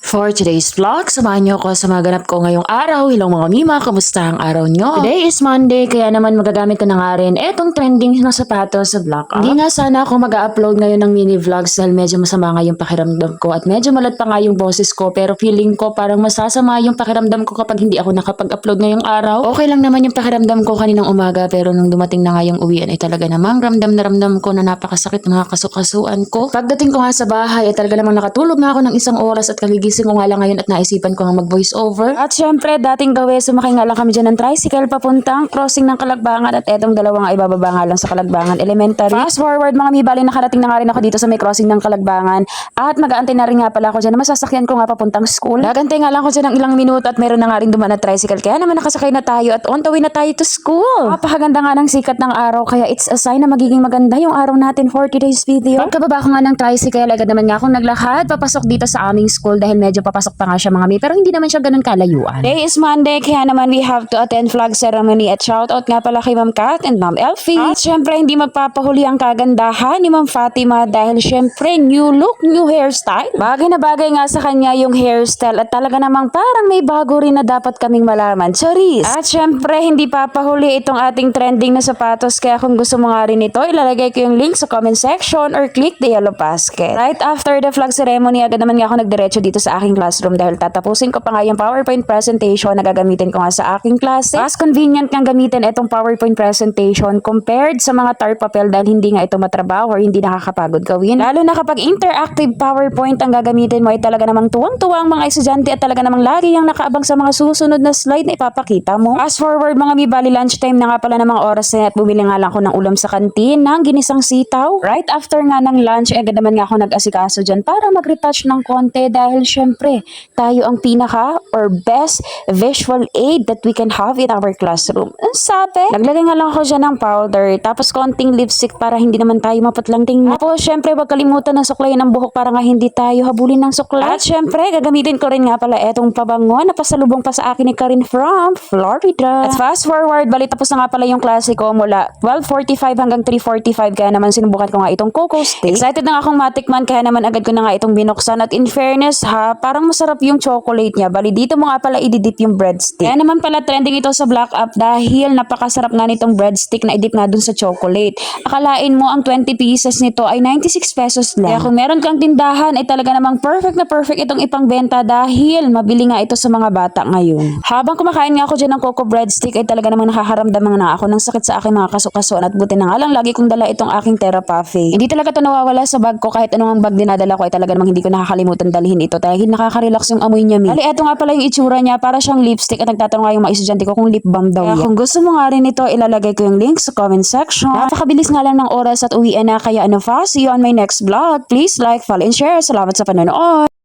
For today's vlog, samahan niyo ako sa mga ganap ko ngayong araw. Hello mga mima, kamusta ang araw niyo? Today is Monday, kaya naman magagamit ko na nga rin etong trending na sapatos sa vlog. Hindi nga sana ako mag-upload ngayon ng mini vlogs dahil medyo masama nga yung pakiramdam ko at medyo malat pa nga yung boses ko, pero feeling ko parang masasama yung pakiramdam ko kapag hindi ako nakapag-upload ngayong araw. Okay lang naman yung pakiramdam ko kaninang umaga, pero nung dumating na nga yung uwian ay talaga namang ramdam na ramdam ko na napakasakit ng mga kasukasuan ko. Pagdating ko nga sa bahay ay talaga namang nakatulog na ako ng isang oras at kagigising ko nga lang ngayon at naisipan ko nga mag-voice over. At syempre, dating gawi, sumakay nga lang kami dyan ng tricycle papuntang crossing ng Kalagbangan at etong dalawang ay bababa nga lang sa Kalagbangan Elementary. Fast forward mga mibali, nakarating na nga rin ako dito sa may crossing ng Kalagbangan at mag-aantay na rin nga pala ako dyan na masasakyan ko nga papuntang school. Nagantay nga lang ako dyan ng ilang minuto at meron na nga rin dumaan na tricycle, kaya naman nakasakay na tayo at on the way na tayo to school. Napakaganda nga ng sikat ng araw, kaya it's a sign na magiging maganda yung araw natin for today's video. Pagkababa ko nga ng tricycle, agad naman nga akong naglakad papasok dito sa aming school dahil medyo papasok pa nga siya mga mi, pero hindi naman siya ganun kalayuan. Today is Monday, kaya naman we have to attend flag ceremony at shoutout nga pala kay Ma'am Kat and Ma'am Elfie. At syempre hindi magpapahuli ang kagandahan ni Ma'am Fatima dahil syempre new look, new hairstyle. Bagay na bagay nga sa kanya yung hairstyle at talaga namang parang may bago rin na dapat kaming malaman. Charis! At syempre hindi papahuli itong ating trending na sapatos, kaya kung gusto mo nga rin ito, ilalagay ko yung link sa comment section or click the yellow basket. Right after the flag ceremony, agad naman nga ako nagdiretso dito sa aking classroom dahil tatapusin ko pa nga yung PowerPoint presentation na gagamitin ko nga sa aking klase. Mas convenient kang gamitin itong PowerPoint presentation compared sa mga tar papel dahil hindi nga ito matrabaho or hindi nakakapagod gawin. Lalo na kapag interactive PowerPoint ang gagamitin mo ay talaga namang tuwang-tuwa ang mga estudyante at talaga namang lagi yung nakaabang sa mga susunod na slide na ipapakita mo. Fast forward mga mibali, lunchtime na nga pala ng mga oras na at bumili nga lang ako ng ulam sa kantin ng ginisang sitaw. Right after nga ng lunch, agad naman nga ako nag-asikaso dyan para mag-retouch ng konti dahil syempre tayo ang pinaka or best visual aid that we can have in our classroom. Ang sabi? Naglagay nga lang ako dyan ng powder tapos konting lipstick para hindi naman tayo maputlang tingnan. Tapos syempre wag kalimutan ng suklayin ng buhok para nga hindi tayo habulin ng suklay. At syempre gagamitin ko rin nga pala etong pabango na pasalubong pa sa akin ni Karin from Florida. At fast forward, bali tapos na nga pala yung klase ko mula 12:45 hanggang 3:45, kaya naman sinubukan ko nga itong cocoa stick. Excited na nga akong matikman, kaya naman agad ko na nga itong binuksan at in fairness ha, parang masarap yung chocolate niya. Bali dito mo nga pala ididip yung breadstick. Kaya naman pala trending ito sa Black Up dahil napakasarap nga nitong breadstick na idip nga dun sa chocolate. Akalain mo ang 20 pieces nito ay 96 pesos lang. Kaya kung meron kang tindahan ay talaga namang perfect na perfect itong ipangbenta dahil mabili nga ito sa mga bata ngayon. Habang kumakain nga ako dyan ng cocoa breadstick ay talaga namang nakakaramdam na ako ng sakit sa aking mga kasukasuan at buti na nga lang lagi kong dala itong aking Therapafe. Hindi talaga ito nawawala sa bag ko, kahit anong bag dinadala ko ay talaga namang hindi ko nakakalimutan dalhin ito dahil nakaka-relax yung amoy niya. Bali, eto nga pala yung itsura niya, para siyang lipstick at nagtatanong nga yung mga estudyante ko kung lip balm daw yan. Kung gusto mo nga rin ito, ilalagay ko yung link sa comment section. Napakabilis nga lang ng oras at uwian na, kaya ano fa, see you on my next vlog. Please like, follow and share. Salamat sa panonood.